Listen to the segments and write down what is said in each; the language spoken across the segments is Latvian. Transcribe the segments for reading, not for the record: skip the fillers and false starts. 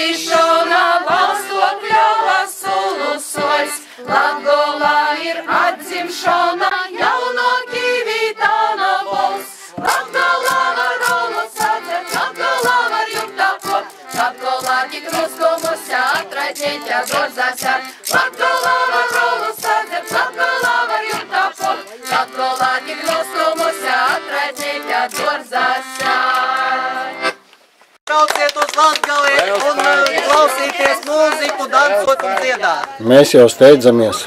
atzīšana balstot kļuva sulu soļs. Latgolā ir atzimšana, jauno kīvītāna bols. Latgolā var rolu sadzert, Latgolā var jumtā kop. Latgolā tik ruskumusā atraitņieķa gorzāsā. Latgolā var rolu sadzert, Latgolā var jumtā kop. Latgolā tik ruskumusā atraitņieķa gorzāsā. Brauciet uz Latgali un klausīties mūziku, dansot un dziedāt. Mēs jau steidzamies.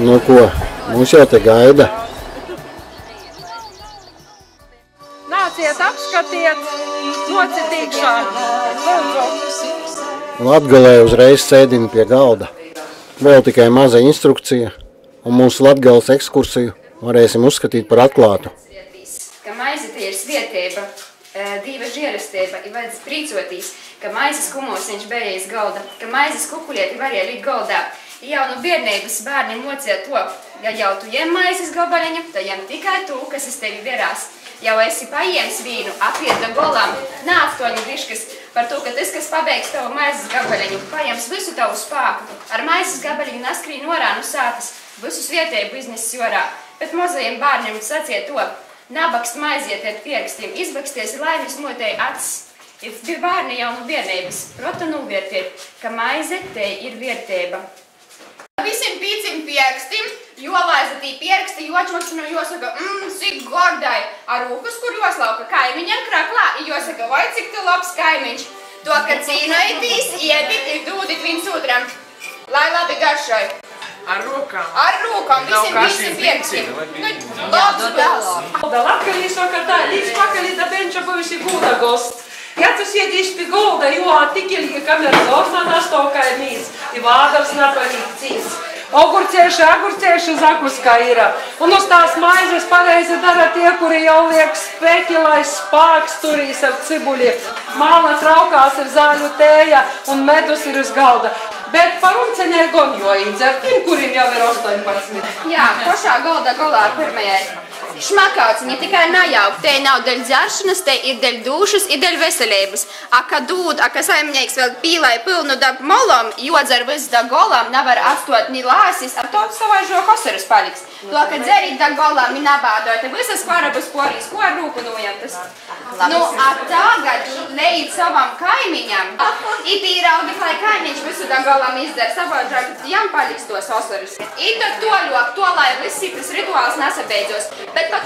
Nu ko, mums jau te gaida. Nāciet, apskatiet, nocitīkšanu. Latgalē uzreiz sēdina pie galda. Vēl tikai maza instrukcija, un mūsu Latgales ekskursiju varēsim uzskatīt par atklātu. Ka maize tie ir svietība, dīva žēlastība, ir vajadzis prīcotīs, ka maizes kumosiņš beigas galda, ka maizes kukulieti varēja līdz galdā. Jau no biednības bērni mocīja to, ja jau tu jem maizes gabaliņu, tad jem tikai tu, kas es tevi verās. Jau esi paiems vīnu, apiet da golam, nāftoņu griškas par to, ka tas, kas pabeigs tavu maizes gabaliņu, paiems visu tavu spāku. Ar maizes gabaliņu naskrīja norā no sātas, visus vietēju biznesis jorā. Bet mozajiem bērniem sacīja to, nabakst maizietiet pierakstiem, izbaksties laimes motēji acis. Ir bērni jau no biednības, prota novērtiet, ka maize te ir vērtība. Visiem pīcim pierkstim, jo laizatī pierksti, jočmokšanu josaka, cik gordai. Ar rūkus, kur joslauka kaimiņam kraklā, josaka, vai cik tu labs kaimiņš. To, ka cīnojaties, iedit ir dūdit viens otram, lai labi garšai. Ar rūkām? Ar rūkām, visiem pierkstim. Labs bēls. Latgalī saka tā, līdz pakaļ da benča bijusi gūda gosts. Ja tu sēdīsi pie golda, jo tik ilgi, kamēr zorna nastokai mīts, i vādars napalīk cīs. Ogurcieši zakuskā ir. Un uz tās maizes pareizi dara tie, kuri jau liek spēki, lai spāks turīs ar cibuli. Māla traukās ir zāļu tēja un medus ir uz galda. Bet par umceņai gon jo īdzer, tiem, kuriem jau ir 18. Jā, pašā golda golā pirmajai. Šmakauciņi tikai najauk, te nav dēļ dzeršanas, te ir dēļ dūšas, ir dēļ veselības. Ka dūd, ka saimnieks vēl pīlai pilnu da molom, jodzer viss da golam, nevar atstot ni lāsis, ar to savai žo kosaras paliks. To, ka dzerīt da golam, ir nabādot, visas kvarabas porīs, ko ar rūku nojamtas. Nu, tagad leid savam kaimiņam, it īraugi, lai kaimiņš visu da golam izdara, savādāk, jām paliks tos osaras. I tad to ļok, to, lai viss tas rituāls nesabeidzos.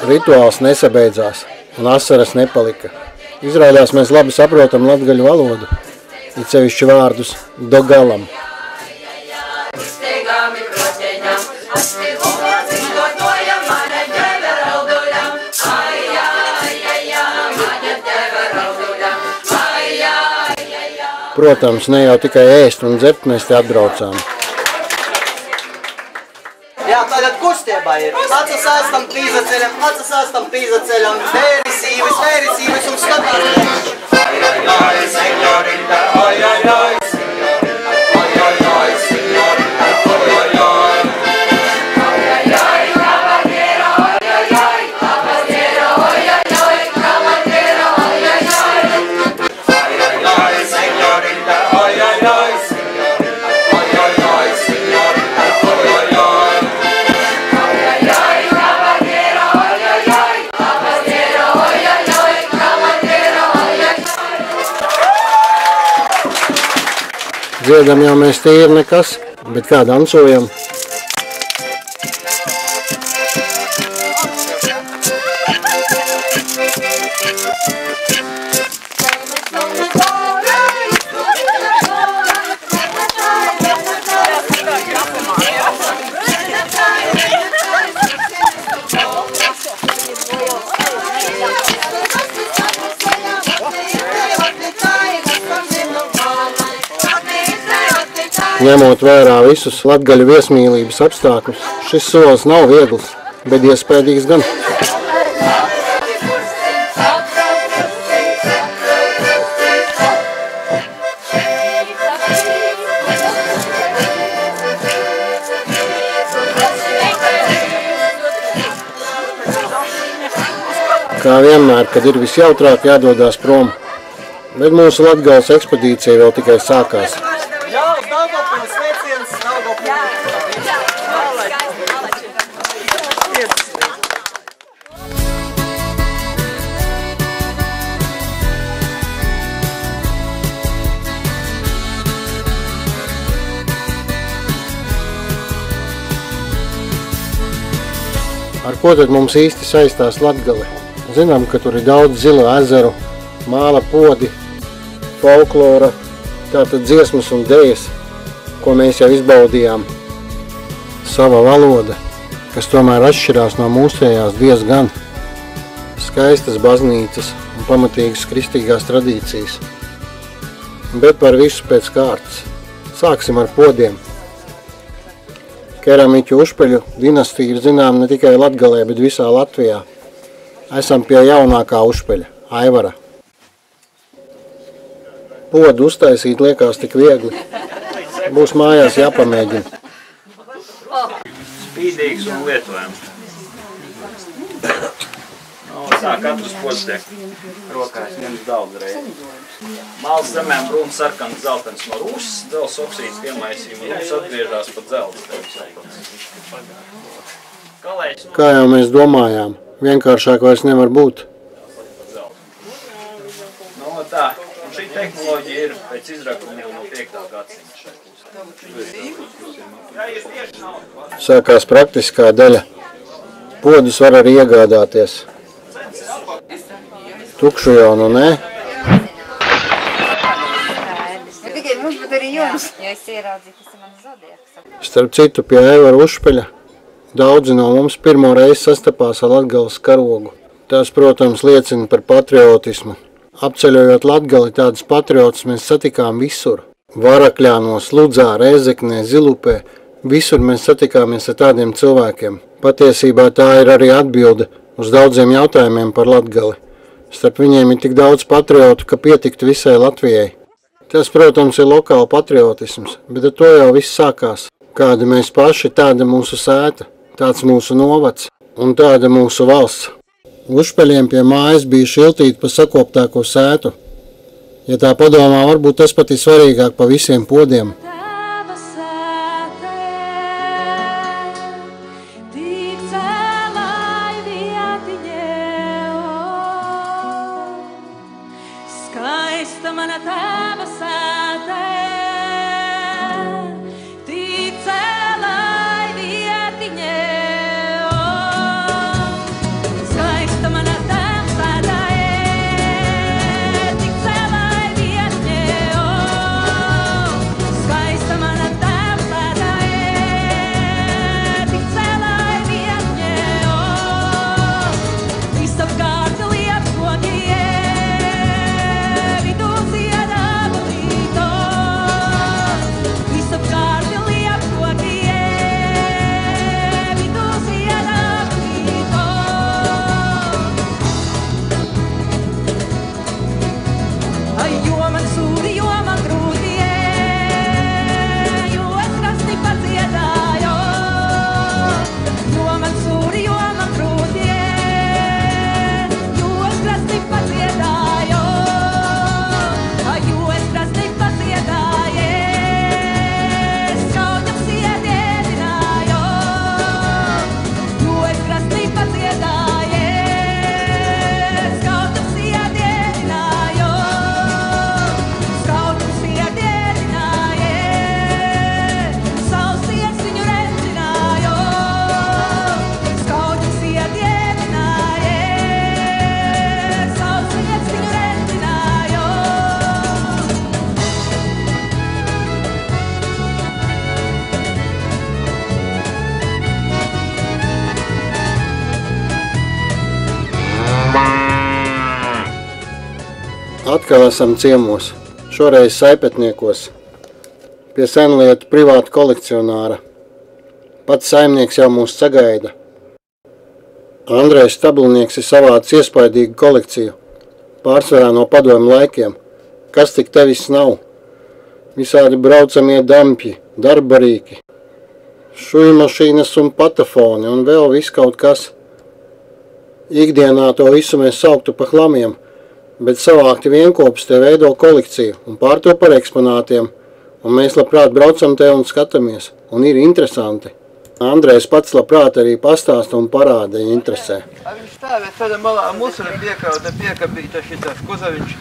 Rituāls nesabeidzās, un asaras nepalika. Izrādās, mēs labi saprotam latgaļu valodu, it sevišķi vārdus do galam. Protams, ne jau tikai ēst un dzert mēs te atbraucām. Jā, tagad kustībā ir. Atsasāstam pīzaceļam, bērisīvis un skatās. Ai, ai, ai, señorita, ai, ai, ai, señorita, ai, ai, ai, señorita, ai, ai, ai. Ai, ai, ai, caballero, ai, ai, ai, caballero. Dziedam jau mēs tīri nekas, bet kā dancojam. Ņemot vērā visus latgaļu viesmīlības apstākļus, šis solis nav viegls, bet iespējīgs gan. Kā vienmēr, kad ir visjautrāk jādodās prom, bet mūsu Latgales ekspedīcija vēl tikai sākās. Ar ko tad mums īsti saistās Latgale? Zinām, ka tur ir daudz zilo ezeru, māla podi, folklora, tātad dziesmas un dejas, ko mēs jau izbaudījām. Sava valoda, kas tomēr atšķirās no mūsējās diezgan. Skaistas baznīcas un pamatīgas kristīgās tradīcijas. Bet par visu pēc kārtas. Sāksim ar podiem. Keramiķu Užpeļu dinastija ir zinām ne tikai Latgalē, bet visā Latvijā. Esam pie jaunākā Užpeļa, Aivara. Podu uztaisīt liekas tik viegli. Būs mājās jāpamēģina. Spīdīgs un lietojams. Tā katrs pods tiek rokās ņems daudz reizi. Malas zemēm brūns sarkans zeltens no rūsas, dzels oksīds piemaisījuma rūs atgriežās pa dzelzi. Kā jau mēs domājām, vienkāršāk vairs nevar būt. No tā, un šī tehnoloģija ir pēc izrakumiem no 5. gadsimta. Sākās praktiskā daļa. Podus var arī iegādāties. Tukšu jau nu nē. Starp citu, pie Aivara Užpeļa daudzi no mums pirmo reizi sastapās ar Latgales karogu. Tas, protams, liecina par patriotismu. Apceļojot Latgali, tādus patriotus mēs satikām visur. Varakļānos, Ludzā, Rēzeknē, Zilupē. Visur mēs satikāmies ar tādiem cilvēkiem. Patiesībā tā ir arī atbilde uz daudziem jautājumiem par Latgali. Starp viņiem ir tik daudz patriotu, ka pietiktu visai Latvijai. Tas, protams, ir lokāla patriotisms, bet ar to jau viss sākās. Kāda mēs paši, tāda mūsu sēta, tāds mūsu novads un tāda mūsu valsts. Užpeļiem pie mājas bija šiltīt pa sakoptāko sētu. Ja tā padomā, varbūt tas pat ir svarīgāk pa visiem podiem. Atkal esam ciemos, šoreiz Saipetniekos, pie senlietu privāta kolekcionāra. Pats saimnieks jau mūs sagaida. Andrejs Stablinieks ir savācis iespaidīgu kolekciju, pārsvarā no padomju laikiem. Kas tik te viss nav? Visādi braucamie dampļi, darbarīki, šujmašīnas un patafoni un vēl viss kaut kas. Ikdienā to visu mēs sauktu pa hlamiem, bet savākti vienkopus te veido kolekciju un pārto par eksponātiem, un mēs labprāt braucam te un skatāmies, un ir interesanti. Andrejs pats labprāt arī pastāsta un parāda, ja interesē. Viņš stāvēt tādā malā musura piekabīta šitas kuzaviņš.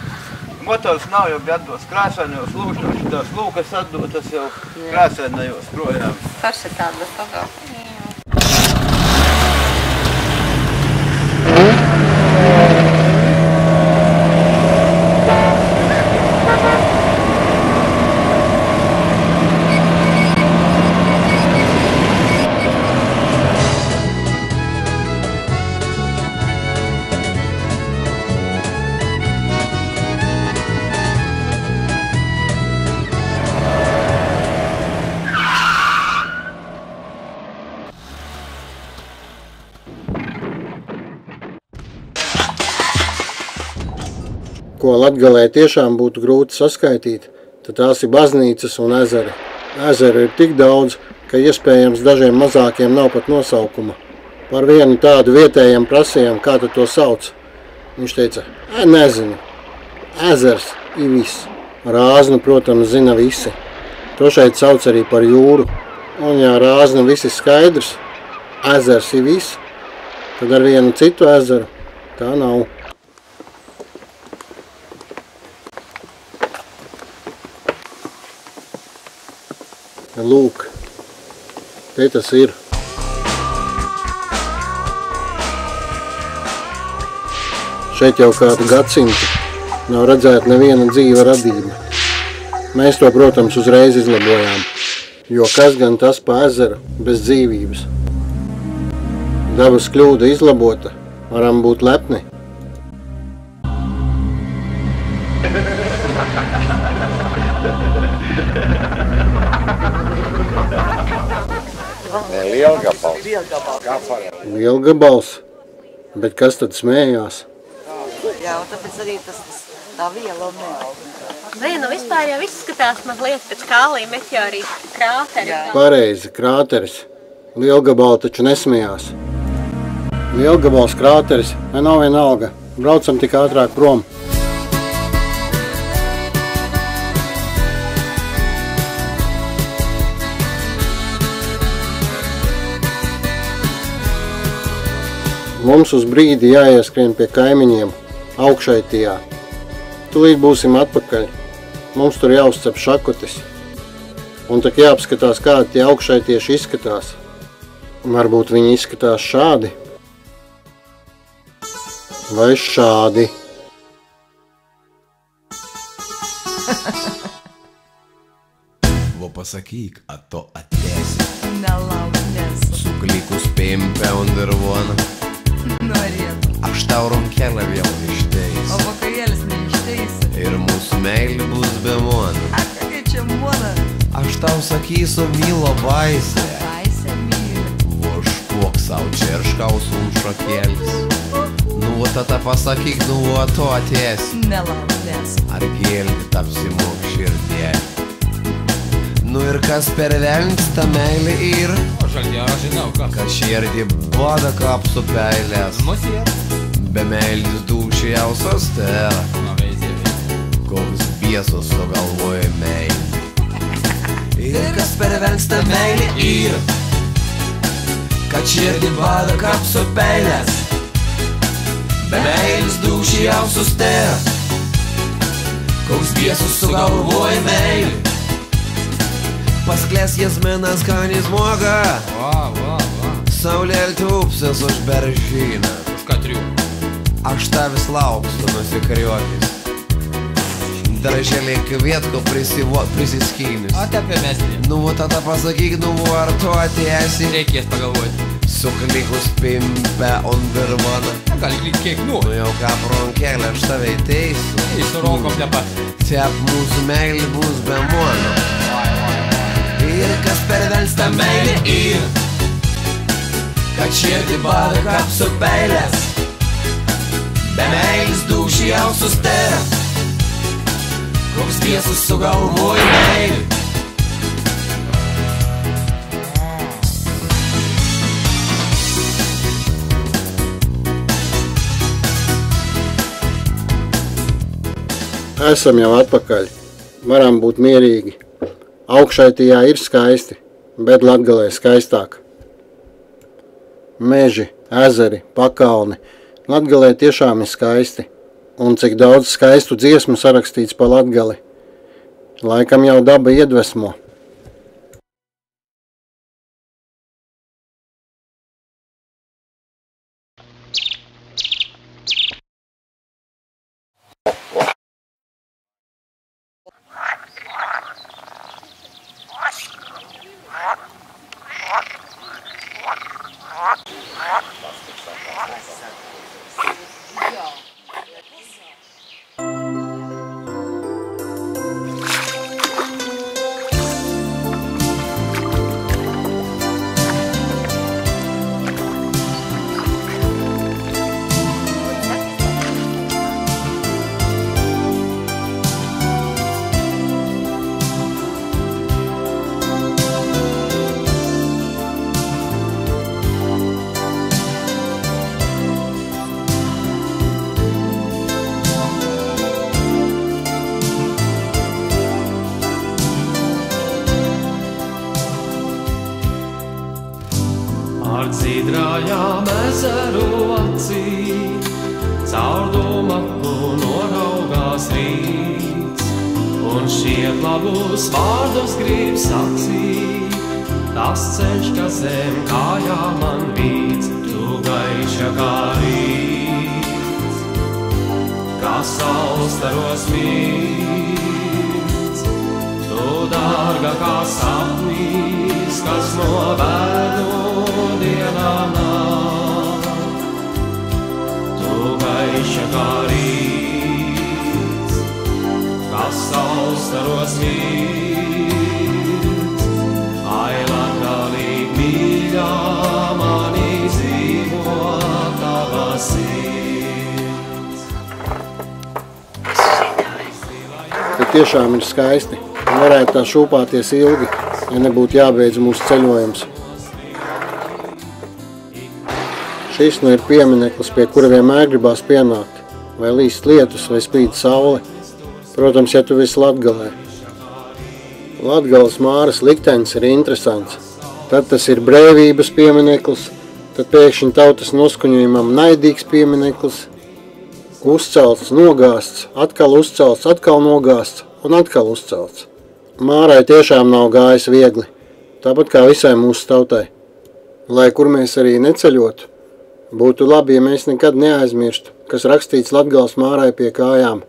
Motors nav jau bija atdos krāsainajos lūkšņos, šitās lūkas atdotas jau krāsainajos projām. Tas ir tāda tādā. Ko Latgalē tiešām būtu grūti saskaitīt, tad tās ir baznīcas un ezeri. Ezeru ir tik daudz, ka iespējams dažiem mazākiem nav pat nosaukuma. Par vienu tādu vietējiem prasījām, kā tu to sauc. Viņš teica, nezinu, ezers ir viss. Rāznu, protams, zina visi. To šeit sauc arī par jūru. Un ja Rāznu viss ir skaidrs, ezers ir viss, tad ar vienu citu ezeru tā nav. Lūk, te tas ir. Šeit jau kādu gadsimtu nav redzēta neviena dzīva radība. Mēs to, protams, uzreiz izlabojām, jo kas gan tas pa ezeru bez dzīvības. Dabas kļūda izlabota, varam būt lepni. Lielgabals. Bet kas tad smējās? Jā, un tāpēc arī tā viela un neauga. Nē, nu vispār jau izskatās mazliet pēc kālī meteorīta krāteri. Pareizi, krāteris. Lielgabali taču nesmējās. Lielgabals krāteris, nav vienalga. Braucam tik ātrāk prom. Mums uz brīdi jāieskrien pie kaimiņiem, augšaitijā. Tūlīt būsim atpakaļ. Mums tur jāuzcep šakotis. Un tak jāapskatās, kādi tie augšaitieši izskatās. Varbūt viņi izskatās šādi. Vai šādi. Vo pasakyk, a to atėsi. Nelaukties. Suklikus pempę un dirvoną. Norėtų. Aš tau runkelę vėl išteisiu. O vakarėlis neišteisi. Ir mūsų meilė bus be mono. A kokia čia mona? Aš tau sakysiu mylo baisę. Baisę myli. Voškuok savo čerškaus un šakėlis. Nu, tada pasakyk, nu, o to atėsi. Nelaukties. Ar gėlį tapsimok širdėlį. Nu ir kas per velnis ta meilė yra? O žalgia, aš žinau, kas. Kad širdį bada kapsu peilės. Be meilės dūšiausios tėra. Koks biesus sugalvoja meilė. Ir kas per velnis ta meilė yra? Kad širdį bada kapsu peilės. Be meilės dūšiausios tėra. Koks biesus sugalvoja meilė. Pasklės jasminas skaniai smoga. Saulėlė tūpsis už beržyną. Už katrių. Aš tavis lauksiu nusikriuokis. Darželį kvietko prisiskynis. O te apie mesnį. Nu, tada pasakyk, nu, ar tu atėsi. Reikės pagalvoti. Suklikus pimpe on virvana. Gali kiek nuo. Nu jau ką bronkėlė, aš tave teisiu. Ei su rokom tepat. Tep mūsų meilė bus be mono. Ir kas pervelsta meilė ir kad širdį bada kapsu peilės. Be meilis dūšį jau sustera. Koks tiesas sugalvoja meilį. Esam jau atpakaļ. Varam būt mierīgi. Augšaitījā ir skaisti, bet Latgalē skaistāk. Meži, ezeri, pakalni. Latgalē tiešām ir skaisti. Un cik daudz skaistu dziesmu sarakstīts pa Latgali. Laikam jau daba iedvesmo. Ar dzīdrājām ezeru acī, caur domaku noraugās rīts, un šiet labus vārdus grib sacīt. Tas ceļš, kas zem kājām man vīts, tu gaiša kā rīts, kā saules staros mīts, tu dārga kā sapnīs, kas no bērnu dienām nāk. Tu gaiša kā rīts, kas saules staros mīts, ai Latgalī mīļā mani dzīvo tava sirds. Te tiešām ir skaisti. Varētu tā šūpāties ilgi, ja nebūtu jābeidz mūsu ceļojums. Šis nu ir piemineklis, pie kura vienmēr gribās pienākt. Vai līst lietus, vai spīd saule. Protams, ja tu visi Latgalē. Latgales Māras liktenis ir interesants. Tad tas ir brēvības piemineklis, tad pēkšņi tautas noskuņojumam naidīgs piemineklis. Uzcelts, nogāsts, atkal uzcelts, atkal nogāsts un atkal uzcelts. Mārai tiešām nav gājis viegli, tāpat kā visai mūsu tautai. Lai kur mēs arī neceļotu, būtu labi, ja mēs nekad neaizmirstu, kas rakstīts Latgales Mārai pie kājām.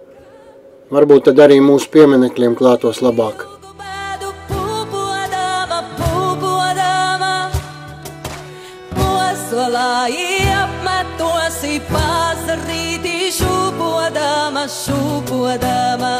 Varbūt tad arī mūsu pieminekļiem klātos labāk. Apmetosi pazarīti šūpodama, šūpodama.